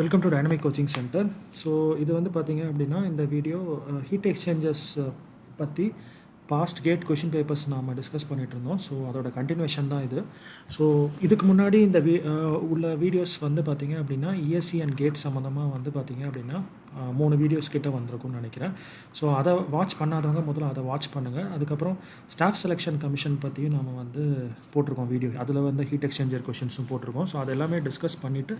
Welcome to dynamic coaching centre. So இது வந்து பார்த்தீங்க அப்படின்னா இந்த வீடியோ ஹீட் எக்ஸ்சேஞ்சர்ஸ் பற்றி பாஸ்ட் கேட் கொஷின் பேப்பர்ஸ் நாம் டிஸ்கஸ் பண்ணிகிட்டு இருந்தோம். ஸோ அதோட கண்டினியூஷன் தான் இது. ஸோ இதுக்கு முன்னாடி இந்த உள்ள வீடியோஸ் வந்து பார்த்தீங்க அப்படின்னா இஎஸ்சி அண்ட் கேட் சம்மந்தமாக வந்து பார்த்தீங்க அப்படின்னா 3 வீடியோஸ் கிட்ட வந்திருக்கும்னு நினைக்கிறேன். ஸோ அதை வாட்ச் பண்ணாதவங்க முதல்ல அதை வாட்ச் பண்ணுங்கள். அதுக்கப்புறம் ஸ்டாஃப் செலெக்ஷன் கமிஷன் பற்றியும் நம்ம வந்து போட்டிருக்கோம் வீடியோ. அதில் வந்து ஹீட் எக்ஸ்சேஞ்சர் கொஷின்ஸும் போட்டிருக்கோம். ஸோ அது எல்லாமே டிஸ்கஸ் பண்ணிவிட்டு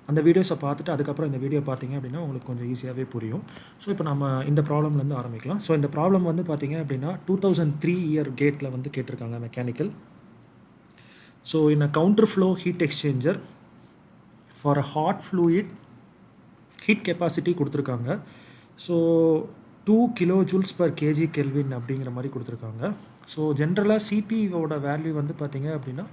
அந்த வீடியோஸை பார்த்துட்டு அதுக்கப்புறம் இந்த வீடியோ பார்த்தீங்க அப்படின்னா உங்களுக்கு கொஞ்சம் ஈஸியாகவே புரியும். ஸோ இப்போ நம்ம இந்த ப்ராப்ளம்லேருந்து ஆரம்பிக்கலாம். ஸோ இந்த ப்ராப்ளம் வந்து பார்த்தீங்க அப்படின்னா 2003 இயர் கேட்டில் வந்து கேட்டிருக்காங்க mechanical. So in a counter flow heat exchanger for a hot fluid heat capacity கொடுத்துருக்காங்க. So 2 kilojoules per kg Kelvin அப்படிங்கிற மாதிரி கொடுத்துருக்காங்க. ஸோ ஜென்ரலாக சிபியோட வேல்யூ வந்து பார்த்தீங்க அப்படின்னா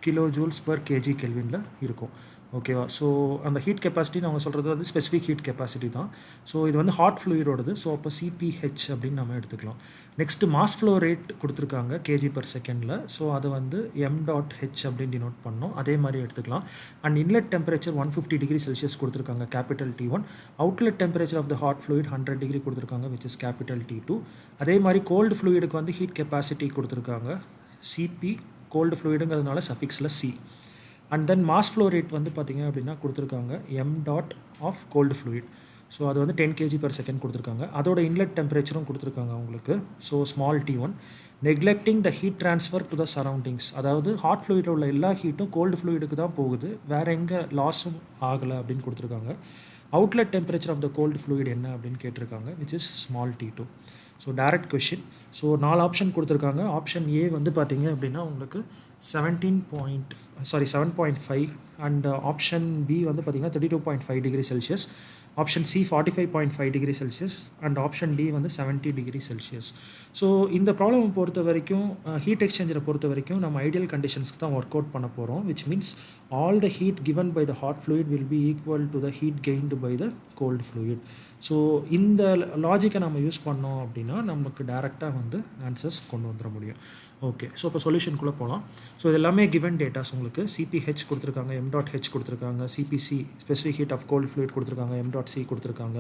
kilojoules per kg Kelvinல இருக்கும். ஓகேவா? ஸோ அந்த ஹீட் கெப்பாசிட்டின்னு அவங்க சொல்கிறது வந்து ஸ்பெசிஃபிக் ஹீட் கெப்பாசிட்டி தான். ஸோ இது வந்து ஹாட் ஃப்ளூயிடோடது. ஸோ அப்போ சிபிஹெச் அப்படின்னு நம்ம எடுத்துக்கலாம். நெக்ஸ்ட்டு மாஸ் ஃப்ளோ ரேட் கொடுத்துருக்காங்க கேஜி பர் செகண்டில். ஸோ அதை வந்து m.h அப்படின்னு டினோட் பண்ணோம். அதே மாதிரி எடுத்துக்கலாம். And inlet temperature 150 degree Celsius கொடுத்துருக்காங்க capital T1. Outlet temperature of the hot fluid 100 degree கொடுத்துருக்காங்க விச் இஸ் கேபிட்டல் T2. அதே மாதிரி கோல்டு ஃப்ளூயிடுக்கு வந்து ஹீட் கெப்பாசிட்டி கொடுத்துருக்காங்க CP. Cold ஃப்ளூயிடுங்கிறதுனால சஃபிக்ஸில் C. And then mass flow rate வந்து பார்த்திங்க அப்படின்னா கொடுத்துருக்காங்க m.of of cold fluid. So அது வந்து 10 kg per second கொடுத்துருக்காங்க. அதோட இன்லெட் டெம்பரேச்சரும் கொடுத்துருக்காங்க உங்களுக்கு. So small T1. Neglecting the heat transfer to the surroundings. அதாவது ஹாட் ஃப்ளூயிடில் உள்ள எல்லா ஹீட்டும் கோல்டு ஃப்ளூயிடுக்கு தான் போகுது, வேறு எங்கே லாஸும் ஆகலை அப்படின்னு கொடுத்துருக்காங்க. Outlet temperature of the cold fluid என்ன அப்படின்னு கேட்டிருக்காங்க which is small T2. So direct question. So 4 option கொடுத்துருக்காங்க. ஆப்ஷன் ஏ வந்து பார்த்தீங்க அப்படின்னா உங்களுக்கு 7.5 அண்ட் ஆப்ஷன் பி வந்து பார்த்திங்கன்னா 32.5 degree Celsius. Option C 45.5 degree Celsius and option D வந்து 70 டிகிரி செல்சியஸ். ஸோ இந்த ப்ராப்ளம் பொறுத்த வரைக்கும் ஹீட் எக்ஸ்சேஞ்சரை பொறுத்த வரைக்கும் நம்ம ஐடியல் கண்டிஷன்ஸ்க்கு தான் ஒர்க் அவுட் பண்ண போகிறோம். Which means all the heat given by the hot fluid will be equal to the heat gained by the cold fluid. So இந்த லாஜிக்கை நம்ம யூஸ் பண்ணோம் அப்படின்னா நமக்கு டேரெக்டாக வந்து ஆன்சர்ஸ் கொண்டு வந்துட முடியும். ஓகே, ஸோ இப்போ சொல்யூஷனுக்குள்ளே போகலாம். ஸோ இது எல்லாமே கிவன் டேட்டாஸ் உங்களுக்கு. சிபிஹெச் கொடுத்துருக்காங்க, m.h கொடுத்துருக்காங்க, CPC specific heat of cold fluid கொடுத்துருக்காங்க, m.c கொடுத்துருக்காங்க.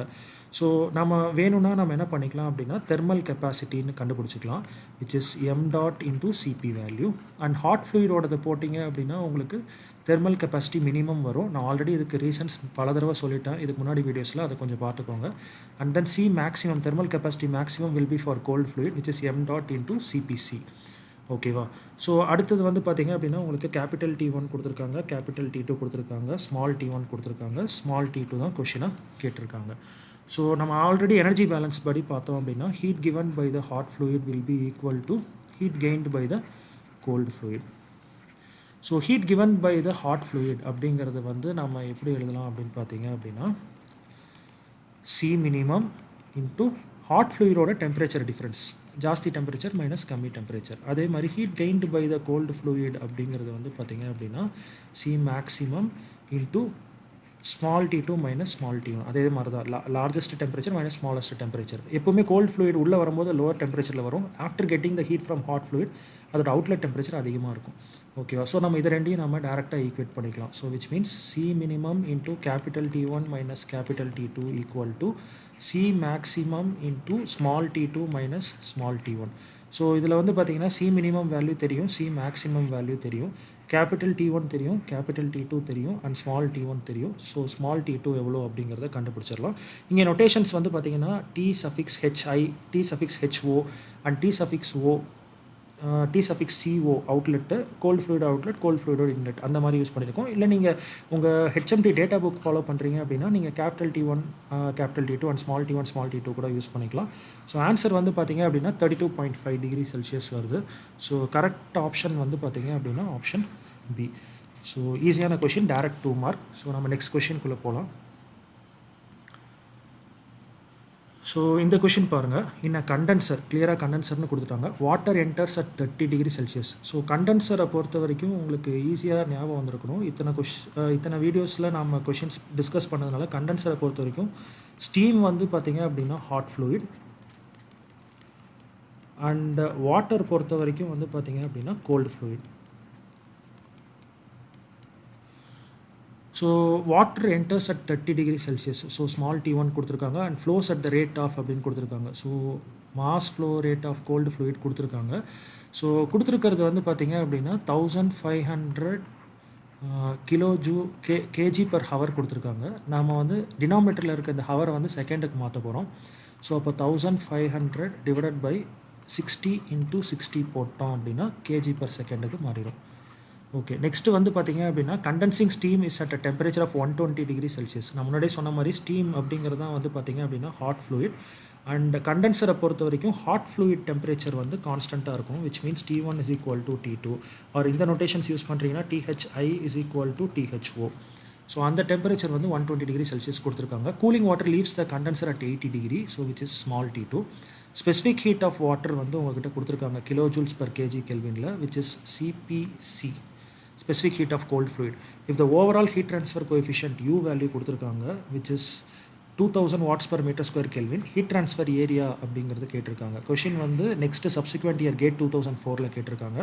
ஸோ நம்ம வேணும்னா நம்ம என்ன பண்ணிக்கலாம் அப்படின்னா தெர்மல் கெப்பாசிட்டின்னு கண்டுபிடிச்சிக்கலாம் which is m.c value. And hot ஃப்ளூயிடோடதை போட்டிங்க அப்படின்னா உங்களுக்கு தெர்மல் கெப்பாசிட்டி மினிமம் வரும். நான் ஆல்ரெடி இதுக்கு ரீசன்ஸ் பல தடவை சொல்லிட்டேன் இதுக்கு முன்னாடி வீடியோஸில், அதை கொஞ்சம் பார்த்துக்கோங்க. And then C maximum thermal capacity maximum will be for cold fluid which is m.c CPC. ஓகேவா? ஸோ அடுத்தது வந்து பார்த்திங்க அப்படின்னா உங்களுக்கு கேபிட்டல் T1 கொடுத்துருக்காங்க, கேபிட்டல் T2 கொடுத்துருக்காங்க, ஸ்மால் T1 கொடுத்துருக்காங்க, ஸ்மால் T2 தான் கொஷினாக கேட்டிருக்காங்க. ஸோ நம்ம ஆல்ரெடி எனர்ஜி பேலன்ஸ் படி பார்த்தோம் அப்படின்னா heat given by the hot fluid will be equal to heat gained by the cold fluid. So heat given by the hot fluid அப்படிங்கிறது வந்து நம்ம எப்படி எழுதலாம் அப்படின்னு பார்த்தீங்க அப்படின்னா சி மினிமம் இன்ட்டு ஹாட் ஃப்ளூயிடோட டெம்பரேச்சர் டிஃப்ரென்ஸ், ஜாஸ்தி டெம்பரேச்சர் மைனஸ் கம்மி டெம்பரேச்சர். அதே மாதிரி heat gained by the cold fluid அப்படிங்கிறது வந்து பார்த்திங்க அப்படின்னா C maximum into small T2 minus small T1. அதே மாதிரி தான் largest temperature minus smallest temperature. எப்போவுமே கோல்டு ஃப்ளூயிட் உள்ளே வரும்போது லோவர் டெம்பரேச்சரில் வரும். After getting the heat from hot fluid அதோட அவுட்லெட் டெம்பரேச்சர் அதிகமாக இருக்கும். ஓகேவா? ஸோ நம்ம இது ரெண்டையும் நம்ம டேரெக்டாக ஈக்குவேட் பண்ணிக்கலாம். So which means C minimum into capital T1 minus capital T2 equal to C maximum into small T2 minus small T1. So இதில் வந்து பார்த்திங்கன்னா சி மினிமம் வேல்யூ தெரியும், சி மேக்ஸிமம் வேல்யூ தெரியும், கேபிட்டல் T1 தெரியும், capital T2 தெரியும் and small T1 தெரியும். So small T2 எவ்வளோ அப்படிங்கிறத கண்டுபிடிச்சிடலாம். இங்கே நொட்டேஷன்ஸ் வந்து பார்த்திங்கன்னா T(HI), T(HO) அண்ட் T(O), T(CO) outlet, cold fluid outlet, cold ஃப்ளூயிடோட இன்லெட் அந்த மாதிரி யூஸ் பண்ணியிருக்கோம். இல்லை நீங்கள் உங்கள் HMT டேட்டா புக் ஃபாலோ பண்ணுறீங்க அப்படின்னா நீங்கள் capital T1, capital T2 and small T1, small T2 கூட யூஸ் பண்ணிக்கலாம். ஸோ ஆன்சர் வந்து பார்த்திங்க அப்படின்னா 32.5 டிகிரி செல்சியஸ் வருது. ஸோ கரெக்ட் ஆப்ஷன் வந்து பார்த்திங்க அப்படின்னா ஆப்ஷன் பி. ஸோ ஈஸியான கொஷின், டேரக்ட் 2 மார்க். ஸோ நம்ம நெக்ஸ்ட் கொஷின்குள்ளே போகலாம். ஸோ இந்த கொஷின் பாருங்கள். இன்ன கண்டென்சர், கிளியராக கண்டென்சர்னு கொடுத்துட்டாங்க. Water enters at 30 degree Celsius. So கண்டென்சரை பொறுத்த வரைக்கும் உங்களுக்கு ஈஸியாக ஞாபகம் வந்திருக்கணும். இத்தனை வீடியோஸில் நம்ம கொஷின்ஸ் டிஸ்கஸ் பண்ணதுனால கண்டென்சரை பொறுத்த வரைக்கும் ஸ்டீம் வந்து பார்த்திங்க அப்படின்னா ஹாட் ஃப்ளூயிட் அண்ட் வாட்டர் பொறுத்த வரைக்கும் வந்து பார்த்திங்க அப்படின்னா cold fluid. So water enters at 30 degree Celsius. So small T1 கொடுத்துருக்காங்க and flows at the rate of அப்படின்னு கொடுத்துருக்காங்க. So mass flow rate of cold fluid கொடுத்துருக்காங்க. ஸோ கொடுத்துருக்கிறது வந்து பார்த்திங்க அப்படின்னா 1500 kg per hour கொடுத்துருக்காங்க. நாம் வந்து டினாமினேட்டரில் இருக்க இந்த ஹவரை வந்து செகண்டுக்கு மாற்ற போகிறோம். ஸோ அப்போ 1500 டிவைடட் பை 60 × 60 போட்டோம் அப்படின்னா kg per செகண்டுக்கு மாறிடும். ஓகே, நெக்ஸ்ட்டு வந்து பார்த்திங்க அப்படின்னா condensing steam is at a temperature of 120 degree Celsius. நான் முன்னாடியே சொன்ன மாதிரி ஸ்டீம் அப்படிங்கிறது தான் வந்து பார்த்திங்க அப்படின்னா ஹாட் ஃப்ளூயிட். அண்ட் கண்டென்சரை பொறுத்த வரைக்கும் ஹாட் ஃப்ளூயிட் டெம்பரேச்சர் வந்து கான்ஸ்டண்ட்டாக இருக்கும், which means T1 is equal to T2 or இந்த நோட்டேஷன்ஸ் யூஸ் பண்ணுறீங்கன்னா THI is equal to THO. So அந்த டெம்பரேச்சர் வந்து 120 டிகிரி செல்சியஸ் கொடுத்துருக்காங்க. Cooling water leaves the condenser at 80 degree, so which is small T2. Specific heat of water வந்து உங்கள்கிட்ட கொடுத்துருக்காங்க kilojoules per kg Kelvinல, which is CPC, specific heat of cold fluid. If the overall heat transfer coefficient U value கொடுத்துருக்காங்க, which is 2000 watts per meter square Kelvin, heat transfer area அப்படிங்கிறது கேட்டிருக்காங்க. Question வந்து next subsequent year gate 2004 கேட்டிருக்காங்க.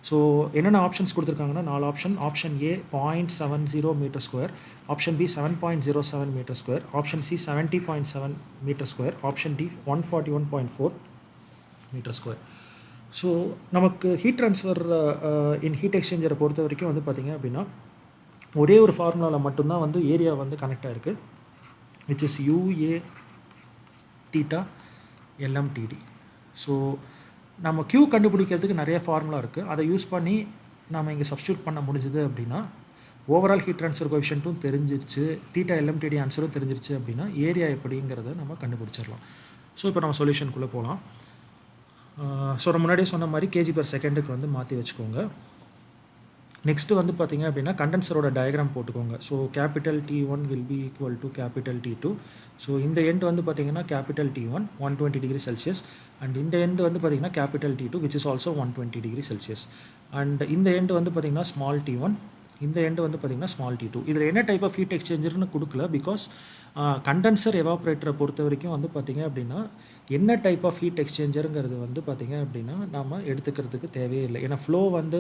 So என்னென்ன options கொடுத்துருக்காங்கன்னா 4 option. Option A 0.70 metre square, option B 7.07 metre square, option C 70.7 metre square, option D 141.4 metre square. So நமக்கு heat transfer in heat எக்ஸ்சேஞ்சரை பொறுத்த வரைக்கும் வந்து பார்த்திங்க அப்படின்னா ஒரே ஒரு ஃபார்முலாவில் மட்டும்தான் வந்து ஏரியா வந்து கனெக்ட் ஆகிருக்கு, which is UA theta LMTD. So நம்ம Q கண்டுபிடிக்கிறதுக்கு நிறைய ஃபார்முலா இருக்குது, அதை யூஸ் பண்ணி நம்ம இங்கே சப்ஸ்டியூட் பண்ண முடிஞ்சுது அப்படின்னா ஓவரால் ஹீட் ட்ரான்ஸ்ஃபர் கோஎஃபிஷியன்ட்டும் தெரிஞ்சிருச்சு, தீட்டா LMTD ஆன்சரும் தெரிஞ்சிருச்சு அப்படின்னா ஏரியா எப்படிங்கிறத நம்ம கண்டுபிடிச்சிடலாம். ஸோ இப்போ நம்ம சொல்யூஷனுக்குள்ளே போகலாம். ஸோ நம்ம முன்னாடியே சொன்ன மாதிரி kg per செகண்டுக்கு வந்து மாற்றி வச்சுக்கோங்க. நெக்ஸ்ட்டு வந்து பார்த்திங்க அப்படின்னா கண்டென்சரோட டயக்ராம் போட்டுக்கோங்க. So capital T1 will be equal to capital T2. So இந்த எண்ட் வந்து பார்த்திங்கன்னா capital T1 120 degree Celsius and இந்த எண்ட் வந்து பார்த்திங்கன்னா capital T2 which is also 120 degree Celsius and இந்த எண்ட் வந்து பார்த்திங்கன்னா ஸ்மால் T1, இந்த எண்டு வந்து பார்த்திங்கன்னா ஸ்மால் T2. இதில் என்ன டைப் ஆஃப் ஹீட் எக்ஸ்சேஞ்சர்னு கொடுக்கல, பிகாஸ் கண்டென்சர் எவாப்ரேட்டரை பொறுத்த வரைக்கும் வந்து பார்த்திங்க அப்படின்னா என்ன டைப் ஆஃப் ஹீட் எக்ஸ்சேஞ்சருங்கிறது வந்து பார்த்திங்க அப்படின்னா நம்ம எடுத்துக்கிறதுக்கு தேவையே இல்லை. ஏன்னா ஃப்ளோ வந்து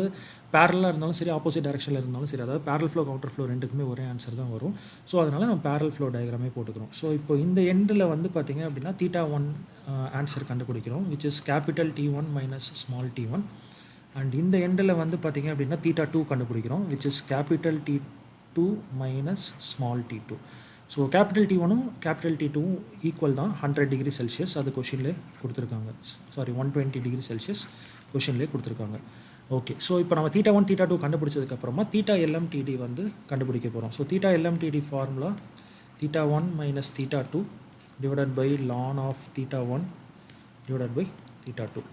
பேரலாக இருந்தாலும் சரி, ஆப்போசிட் டைரெக்ஷனில் இருந்தாலும் சரி, அதாவது பேரல் ஃப்ளோ கவுண்டர் ஃப்ளோ ரெண்டுக்குமே ஒரே ஆன்சர் தான் வரும். ஸோ அதனால் நம்ம பேரல் ஃப்ளோ டயக்ராமே போட்டுக்கிறோம். ஸோ இப்போ இந்த எண்டில் வந்து பார்த்திங்க அப்படின்னா θ1 ஆன்சர் கண்டுபிடிக்கிறோம், which is capital T1 minus small T1. And இந்த எண்டில் வந்து பார்த்திங்க அப்படின்னா θ2 கண்டுபிடிக்கிறோம், which is capital T2 minus small T2. So capital T1ம் கேபிட்டல் T2வும் ஈக்குவல் தான் 100 டிகிரி செல்சியஸ், அது கொஷின்லேயே கொடுத்துருக்காங்க. சாரி 120 டிகிரி செல்சியஸ் கொஷின்லேயே கொடுத்துருக்காங்க. ஓகே, ஸோ இப்போ நம்ம θ1 θ2 கண்டுபிடிச்சதுக்கப்புறமா θ LMTD வந்து கண்டுபிடிக்க போகிறோம். So θ LMTD formula θ1 minus θ2 divided by ln of θ1 divided by θ2.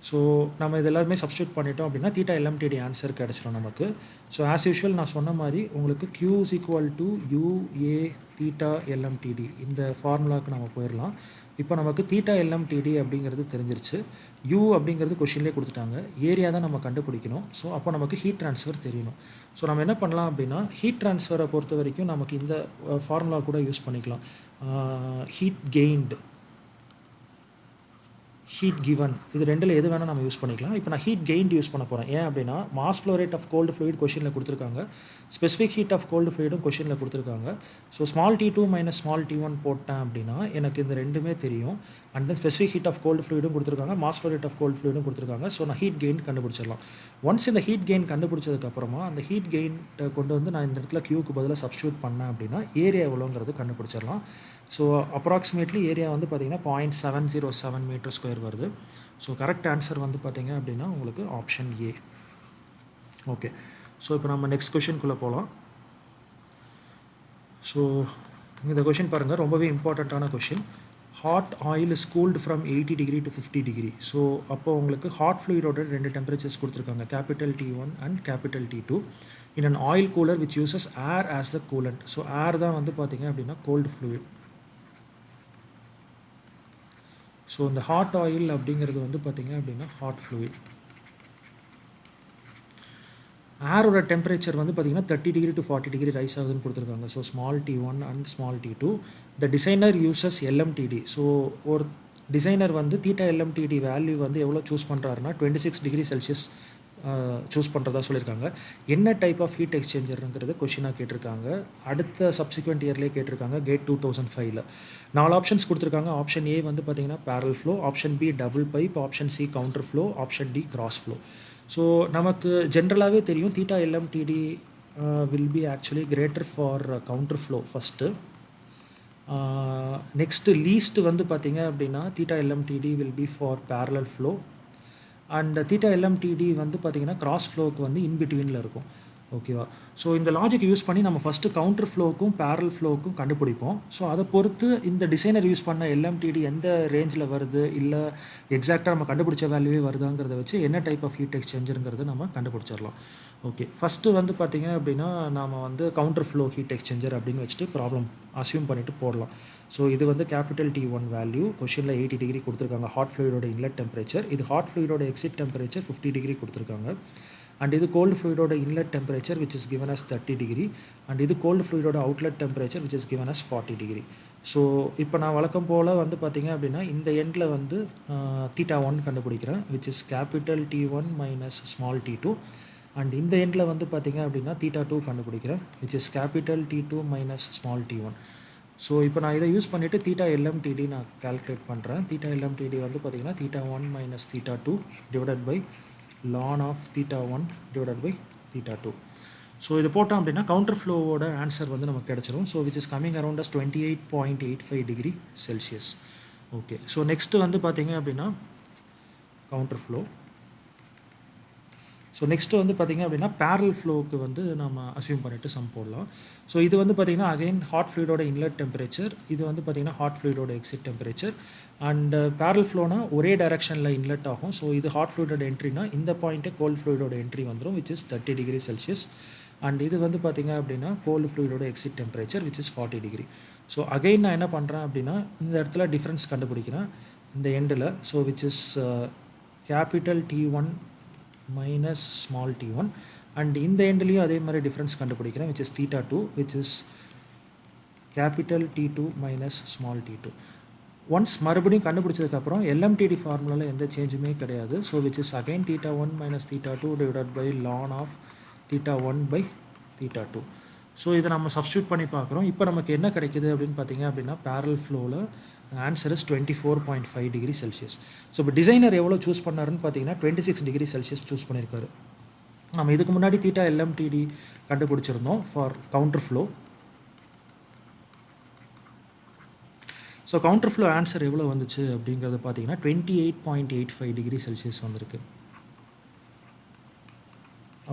So நம்ம இது எல்லாருமே சப்ஸ்டியூட் பண்ணிட்டோம் அப்படின்னா θ LMTD ஆன்சர் கிடச்சிடும் நமக்கு. ஸோ ஆஸ் யூஷுவல் நான் சொன்ன மாதிரி உங்களுக்கு Q is equal to UA θ LMTD இந்த ஃபார்முலாவுக்கு நம்ம போயிடலாம். இப்போ நமக்கு θ LMTD அப்படிங்கிறது தெரிஞ்சிருச்சு, U அப்படிங்கிறது கொஷின்லேயே கொடுத்துட்டாங்க, ஏரியா தான் நம்ம கண்டுபிடிக்கணும். ஸோ அப்போ நமக்கு ஹீட் ட்ரான்ஸ்ஃபர் தெரியணும். ஸோ நம்ம என்ன பண்ணலாம் அப்படின்னா ஹீட் ட்ரான்ஸ்ஃபரை பொறுத்த வரைக்கும் நமக்கு இந்த ஃபார்முலா கூட யூஸ் பண்ணிக்கலாம். ஹீட் கெயின்டு, ஹீட் கிவன், இது ரெண்டில் எது வேணால் நம்ம யூஸ் பண்ணிக்கலாம். இப்போ நான் ஹீட் கெயின்ட் யூஸ் பண்ண போகிறேன். ஏன் அப்படின்னா mass flow rate of cold fluid கொஷினில் கொடுத்துருக்காங்க, ஸ்பெசிஃபிக் ஹீட் ஆஃப் கோல்டு ஃப்ளூயிடும் கொஷினில் கொடுத்துருக்காங்க. So small T2 minus small T1 போட்டேன் அப்படின்னா எனக்கு இந்த ரெண்டுமே தெரியும். And then specific heat of cold ஃப்ளூயிடும் கொடுத்துருக்காங்க, mass flow rate of cold ஃப்ளூயிடும் கொடுத்துருக்காங்க. ஸோ நான் ஹீட் கெயின் கண்டுபிடிச்சிடலாம். ஒன்ஸ் இந்த ஹீட் கெயின் கண்டுபிடிச்சதுக்கப்புறமா அந்த ஹீட் கெயின் கொண்டு வந்து நான் இந்த இடத்துல Qக்கு பதிலாக சப்ஸ்டியூட் பண்ணேன் அப்படின்னா ஏரியா எவ்வளோங்கிறது கண்டுபிடிச்சிடலாம். ஸோ அப்ராக்சிமேட்லி ஏரியா வந்து பார்த்திங்கன்னா 0.707 மீட்டர் ஸ்கொயர் வருது. ஸோ கரெக்ட் ஆன்சர் வந்து பார்த்திங்க அப்படின்னா உங்களுக்கு ஆப்ஷன் ஏ. ஓகே, ஸோ இப்போ நம்ம நெக்ஸ்ட் கொஷின்குள்ளே போகலாம். ஸோ இந்த கொஷின் பாருங்கள், ரொம்பவே இம்பார்ட்டண்ட்டான question. Hot oil is cooled from 80 degree to 50 degree. So அப்போ உங்களுக்கு ஹாட் ஃப்ளூயிடோட ரெண்டு டெம்பரேச்சர்ஸ் கொடுத்துருக்காங்க, capital T1 and capital T2 in an oil cooler which uses air as the coolant. So air தான் வந்து பார்த்திங்க அப்படின்னா கோல்டு ஃப்ளூயிட். ஸோ இந்த ஹாட் ஆயில் அப்படிங்கிறது வந்து பார்த்திங்க அப்படின்னா ஹாட் ஃப்ளூயிட். ஏரோட டெம்பரேச்சர் வந்து பார்த்திங்கன்னா 30 டிகிரி டு 40 டிகிரி ரைஸ் ஆகுதுன்னு கொடுத்துருக்காங்க. So small T1 and small T2. The designer uses LMTD. So ஒரு டிசைனர் வந்து θ LMTD வேல்யூ வந்து எவ்வளோ சூஸ் பண்ணுறாருன்னா 26 டிகிரி செல்சியஸ் சூஸ் பண்ணுறதா சொல்லியிருக்காங்க. என்ன டைப் ஆஃப் ஹீட் எக்ஸ்சேஞ்சருங்கிறது கொஷினாக கேட்டிருக்காங்க. அடுத்த சப்சிக்வெண்ட் இயர்லேயே கேட்டிருக்காங்க கேட் 2005ல். 4 ஆப்ஷன்ஸ் கொடுத்துருக்காங்க. ஆப்ஷன் ஏ வந்து பார்த்திங்கன்னா parallel flow, option B double pipe, option C counter flow, option D cross flow. So நமக்கு ஜென்ரலாகவே தெரியும் theta LMTD will be actually greater for counter flow first. Next least வந்து பார்த்திங்க அப்படின்னா theta LMTD will be for parallel flow. And theta LMTD வந்து பார்த்திங்கன்னா cross ஃப்ளோவுக்கு வந்து இன்பிட்வீனில் இருக்கும். ஓகேவா? ஸோ இந்த லாஜிக் யூஸ் பண்ணி நம்ம ஃபஸ்ட்டு கவுண்டர் ஃப்ளோவுக்கும் பேரல் ஃப்ளோவுக்கும் கண்டுபிடிப்போம். ஸோ அதை பொறுத்து இந்த டிசைனர் யூஸ் பண்ண எல்எம்டிடி எந்த ரேஞ்சில் வருது, இல்லை எக்ஸாக்டாக நம்ம கண்டுபிடிச்ச வேல்யூவே வருதாங்கிறத வச்சு என்ன டைப் ஆஃப் ஹீட் எக்ஸ்சேஞ்சருங்கிறத நம்ம கண்டுபிடிச்சிடலாம். ஓகே, ஃபஸ்ட்டு வந்து பார்த்திங்க அப்படின்னா நாம் வந்து கவுண்டர் ஃப்ளோ ஹீட் எக்ஸ்சேஞ்சர் அப்படின்னு வச்சுட்டு ப்ராப்ளம் அசியூம் பண்ணிவிட்டு போடலாம். ஸோ இது வந்து கேபிட்டல் T1 வேல்யூ கொஷினில் 80 டிகிரி கொடுத்துருக்காங்க. ஹாட் ஃப்ளூயிடோட இன்லெட் டெம்பரேச்சர். இது ஹாட் ஃப்ளூயிடோட எக்ஸிட் டெம்பரேச்சர் 50 டிகிரி கொடுத்துருக்காங்க. அண்ட் இது கோல்டு ஃப்ளூயிடோட inlet temperature which is given as 30 degree. And இது கோல்டு ஃப்ளூயிடோட outlet temperature which is given as 40 degree. So இப்போ நான் வழக்கம் போல் வந்து பார்த்திங்க அப்படின்னா இந்த எண்டில் வந்து θ1 கண்டுபிடிக்கிறேன் which is capital T1 minus small t2. And இந்த எண்டில் வந்து பார்த்திங்க அப்படின்னா θ2 கண்டுபிடிக்கிறேன் which is capital T2 minus small t1. So இப்போ நான் இதை யூஸ் பண்ணிவிட்டு தீட்டா எல்எம்டிடி நான் கால்குலேட் பண்ணுறேன். தீட்டா எல்எம்டிடி வந்து பார்த்திங்கன்னா θ1 minus θ2 divided by ln of θ1 divided by θ2. So இது போட்டோம் அப்படின்னா கவுண்டர் ஃப்ளோவோட ஆன்சர் வந்து நமக்கு கிடச்சிரும். So which is coming around as 28.85 degree Celsius. Okay, so next வந்து பார்த்திங்க அப்படின்னா கவுண்டர் ஃப்ளோ. ஸோ நெக்ஸ்ட்டு வந்து பார்த்திங்க அப்படின்னா பேரல் ஃப்ளோவுக்கு வந்து நம்ம அசியூம் பண்ணிவிட்டு சம் போடலாம். ஸோ இது வந்து பார்த்திங்கன்னா அகைன் ஹாட் ஃப்ளூயிடோட இன்லெட் டெம்பரேச்சர், இது வந்து பார்த்திங்கன்னா ஹாட் ஃப்ளூயிடோட எக்ஸிட் டெம்பரேச்சர். அண்ட் பேரல் ஃப்ளோனா ஒரே டைரெக்ஷனில் இன்லெட் ஆகும். ஸோ இது ஹாட் ஃப்ளூயிடோட என்ட்ரினா இந்த பாயிண்ட்டே கோல்டு ஃப்ளூயிடோட என்ட்ரி வந்துடும் which is 30 degree Celsius. And இது வந்து பார்த்திங்க அப்படின்னா கோல்டு ஃப்ளூயிடோட exit temperature which is 40 degree. So again நான் என்ன பண்ணுறேன் அப்படின்னா இந்த இடத்துல டிஃப்ரென்ஸ் கண்டுபிடிக்கிறேன் இந்த எண்டில். So which is capital T1 minus small t1. And இந்த எண்ட்லேயும் அதே மாதிரி டிஃப்ரென்ஸ் கண்டுபிடிக்கிறேன் which is θ2 which is capital T2 minus small t2. Once மறுபடியும் கண்டுபிடிச்சதுக்கப்புறம் எல்எம்டிடி ஃபார்முலாவில் எந்த சேஞ்சுமே கிடையாது. So which is again θ1 minus θ2 divided by ln of θ1 by θ2. So இதை நம்ம சப்ஸ்டியூட் பண்ணி பார்க்குறோம். இப்போ நமக்கு என்ன கிடைக்குது அப்படின்னு பார்த்தீங்க அப்படின்னா பேரல் ஃப்ளோவில் answer is 24.5 degree Celsius. So இப்போ டிசைனர் எவ்வளோ சூஸ் பண்ணாருன்னு பார்த்தீங்கன்னா 26 டிகிரி செல்சியஸ் சூஸ் பண்ணியிருக்காரு. நம்ம இதுக்கு முன்னாடி தீட்டா எல்எம்டிடி கண்டுபிடிச்சிருந்தோம் for counter flow. So counter flow answer எவ்வளோ வந்துச்சு அப்படிங்கிறது பார்த்தீங்கன்னா 28.85 டிகிரி செல்சியஸ் வந்திருக்கு.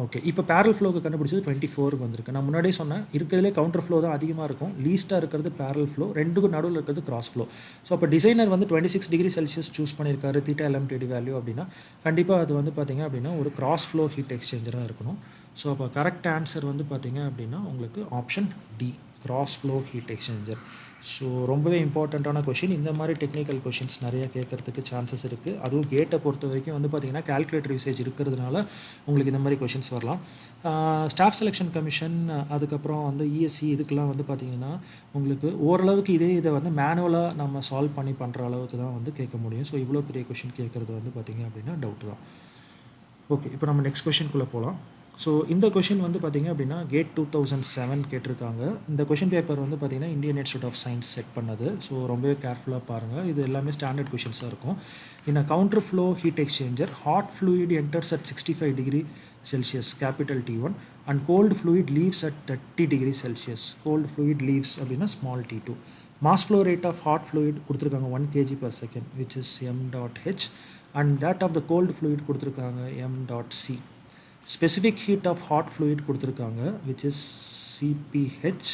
ஓகே, இப்போ பேரல் ஃப்ளோக்கு கண்டுபிடிச்சது 24க்கு வந்திருக்கு. நான் முன்னாடியே சொன்னேன் இருக்கிறதுலே கவுண்டர் ஃப்ளோ தான் அதிகமாக இருக்கும், லீஸ்ட்டாக இருக்கிறது பேரல் ஃப்ளோ, ரெண்டுக்கும் நடுவில் இருக்கிறது கிராஸ் ஃப்ளோ. ஸோ அப்போ டிசைனர் வந்து 26 டிகிரி செல்சியஸ் சூஸ் பண்ணியிருக்காரு தீட்டா எல்எம்டிடி வேல்யூ அப்படின்னா கண்டிப்பாக அது வந்து பார்த்திங்க அப்படின்னா ஒரு கிராஸ் ஃப்ளோ ஹீட் எக்ஸ்சேஞ்சராக இருக்கணும். ஸோ அப்போ கரெக்ட் ஆன்சர் வந்து பார்த்திங்க அப்படின்னா உங்களுக்கு option D cross flow heat exchanger. So ரொம்பவே இம்பார்ட்டண்ட்டான கொஷின். இந்த மாதிரி டெக்னிக்கல் கொஷின்ஸ் நிறைய கேட்குறதுக்கு சான்சஸ் இருக்குது. அதுவும் கேட்டை பொறுத்த வரைக்கும் வந்து பார்த்திங்கன்னா கால்குலேட்டர் யூசேஜ் இருக்கிறதுனால உங்களுக்கு இந்த மாதிரி கொஷின்ஸ் வரலாம். ஸ்டாஃப் செலெக்ஷன் கமிஷன் அதுக்கப்புறம் வந்து இஎஸ்சி இதுக்கெல்லாம் வந்து பார்த்திங்கன்னா உங்களுக்கு ஓரளவுக்கு இதை வந்து மேனுவலாக நம்ம சால்வ் பண்ணி பண்ணுற அளவுக்கு தான் வந்து கேட்க முடியும். ஸோ இவ்வளோ பெரிய கொஷின் கேட்குறது வந்து பார்த்திங்க அப்படின்னா டவுட் தான். ஓகே, இப்போ நம்ம நெக்ஸ்ட் கொஷின்குள்ளே போகலாம். ஸோ இந்த கொஷின் வந்து பார்த்திங்க அப்படின்னா கேட் 2007 கேட்டிருக்காங்க. இந்த கொஷின் பேப்பர் வந்து பார்த்திங்கன்னா Indian Institute of Science set பண்ணது. ஸோ ரொம்பவே கேர்ஃபுல்லாக பாருங்கள், இது எல்லாமே ஸ்டாண்டர்ட் கொஷின்ஸாக இருக்கும். In a counter flow heat exchanger hot fluid enters at 65 degree Celsius capital T1 and cold fluid leaves at 30 degree Celsius. Cold fluid leaves அப்படின்னா small t2. Mass flow rate of hot fluid கொடுத்துருக்காங்க 1 kg/s which is m.h and that of the cold fluid கொடுத்துருக்காங்க m.c. Specific heat of hot fluid கொடுத்துருக்காங்க which is CPH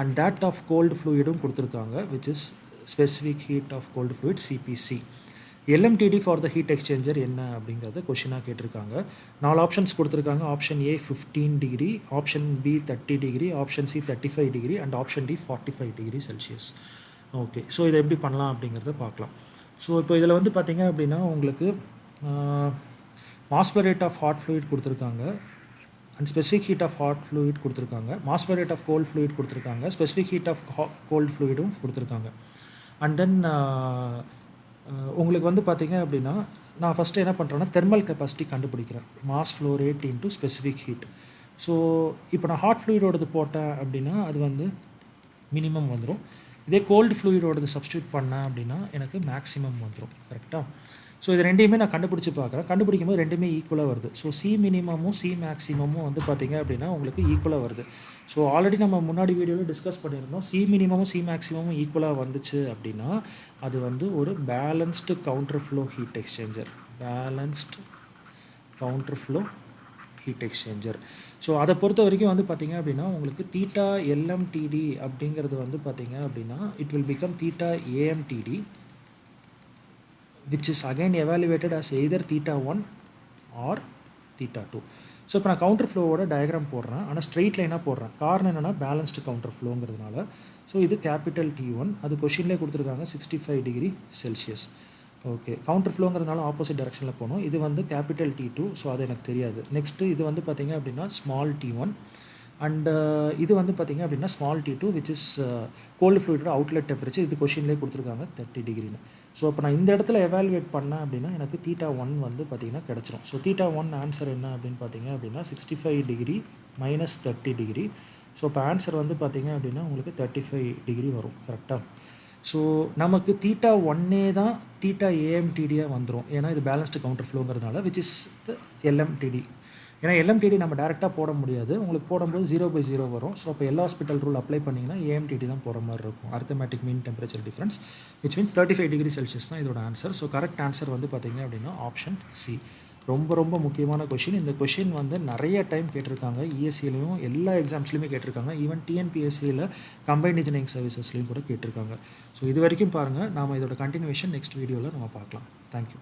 and that of cold ஃப்ளூயிடும் கொடுத்துருக்காங்க which is specific heat of cold fluid CPC. LMTD for the heat exchanger என்ன அப்படிங்கிறத கொஷினாக கேட்டிருக்காங்க. 4 options கொடுத்துருக்காங்க. Option A 15 degree, option B 30 degree, option C 35 degree and option D 45 degree Celsius. Okay, so இதை எப்படி பண்ணலாம் அப்படிங்கிறத பார்க்கலாம். ஸோ இப்போ இதில் வந்து பார்த்திங்க அப்படின்னா உங்களுக்கு mass flow rate of hot fluid கொடுத்துருக்காங்க and specific heat of hot fluid கொடுத்துருக்காங்க. Mass flow rate of cold fluid கொடுத்துருக்காங்க. ஸ்பெசிஃபிக் ஹீட் ஆஃப் கோல்டு ஃப்ளூயிடும் கொடுத்துருக்காங்க. அண்ட் தென் உங்களுக்கு வந்து பார்த்திங்க அப்படின்னா நான் ஃபஸ்ட்டு என்ன பண்ணுறேன்னா தெர்மல் கெப்பாசிட்டி கண்டுபிடிக்கிறேன். Mass flow rate into specific heat. So இப்போ நான் ஹாட் ஃப்ளூயிடோடது போட்டேன் அப்படின்னா அது வந்து மினிமம் வந்துடும். இதே கோல்டு ஃப்ளூயிடோடது சப்ஸ்டியூட் பண்ணேன் அப்படின்னா எனக்கு மேக்ஸிமம் வந்துடும். கரெக்டாக? ஸோ இது ரெண்டையுமே நான் கண்டுபிடிச்சி பார்க்குறேன். கண்டுபிடிக்கும் போது ரெண்டுமே ஈக்குவலாக வருது. ஸோ சி மினிமமும் சி மேக்ஸிமமும் வந்து பார்த்திங்க அப்படின்னா உங்களுக்கு ஈக்குவலாக வருது. ஸோ ஆல்ரெடி நம்ம முன்னாடி வீடியோவில் டிஸ்கஸ் பண்ணியிருந்தோம். சி மினிமமும் சி மேக்ஸிமமும் ஈக்குவலாக வந்துச்சு அப்படின்னா அது வந்து ஒரு balanced counter flow heat exchanger. Balanced counter flow heat exchanger. So அதை பொறுத்த வரைக்கும் வந்து பார்த்திங்க அப்படின்னா உங்களுக்கு தீட்டா எல்எம்டிடி அப்படிங்கிறது வந்து பார்த்திங்க அப்படின்னா it will become theta AMTD which is again evaluated as either theta 1 or theta 2. So இப்போ நான் கவுண்டர் ஃப்ளோவோட டயக்ராம் போடுறேன். ஆனால் ஸ்ட்ரெயிட் லைனாக போடுறேன். காரணம் என்னென்னா பேலன்ஸ்டு கவுண்டர் ஃப்ளோங்கிறதுனால. ஸோ இது கேபிட்டல் T1, அது கொஷின்லேயே கொடுத்துருக்காங்க 65 டிகிரி செல்சியஸ். ஓகே, கவுண்டர் ஃப்ளோங்கிறதுனால ஆப்போசிட் டைரக்ஷனில் போகணும். இது வந்து கேபிட்டல் T2, ஸோ அது எனக்கு தெரியாது. நெக்ஸ்ட்டு இது வந்து பார்த்திங்க அப்படின்னா ஸ்மால் T1 அண்ட் இது வந்து பார்த்திங்க அப்படின்னா small T2 which is cold ஃப்ளூயிடோட அவுட்லெட் டெம்பரேச்சர். இது கொஷின்லேயே கொடுத்துருக்காங்க 30 டிகிரின்னு. ஸோ அப்போ நான் இந்த இடத்துல எவாலுவேட் பண்ணேன் அப்படின்னா எனக்கு தீட்டா 1 வந்து பார்த்திங்கன்னா கிடச்சிரும். ஸோ தீட்டா 1 ஆன்சர் என்ன அப்படின்னு பார்த்திங்க அப்படின்னா 65 டிகிரி மைனஸ் 30 டிகிரி. ஸோ இப்போ ஆன்சர் வந்து பார்த்திங்க அப்படின்னா உங்களுக்கு 35 டிகிரி வரும். கரெக்டாக? ஸோ நமக்கு தீட்டா 1 தான் தீட்டா ஏஎம்டிடியாக வந்துடும். ஏன்னா இது பேலன்ஸ்டு கவுண்டர் ஃப்ளோங்கிறதுனால விச் இஸ் த எல்எம்டிடி. ஏன்னா எல்எம்டிடி நம்ம டேரெக்டாக போட முடியாது. உங்களுக்கு போடும்போது 0/0 வரும். ஸோ அப்போ எல்லா ஹாஸ்பிட்டல் ரூல் அப்ளை பண்ணிங்கன்னா ஏஎம்டிடி தான் போகிற மாதிரி இருக்கும். Arithmetic mean temperature difference which means 35 degree Celsius தான் இதோட ஆன்சர். ஸோ கரெக்ட் ஆன்சர் வந்து பார்த்திங்க அப்படின்னா ஆப்ஷன் சி. ரொம்ப ரொம்ப முக்கியமான கொஷின். இந்த கொஷின் வந்து நிறைய டைம் கேட்டிருக்காங்க. இஎஸ்சிலையும் எல்லா எக்ஸாம்ஸ்லையுமே கேட்டிருக்காங்க. ஈவன் டிஎன்பிஎஸ்சியில் கம்பைன்ட் இன்ஜினியரிங் சர்வீசஸ்லையும் கூட கேட்டிருக்காங்க. ஸோ இது வரைக்கும் பாருங்கள். நாம் இதோட கண்டினியூவேஷன் நெக்ஸ்ட் வீடியோவில் நம்ம பார்க்கலாம். தேங்க்யூ.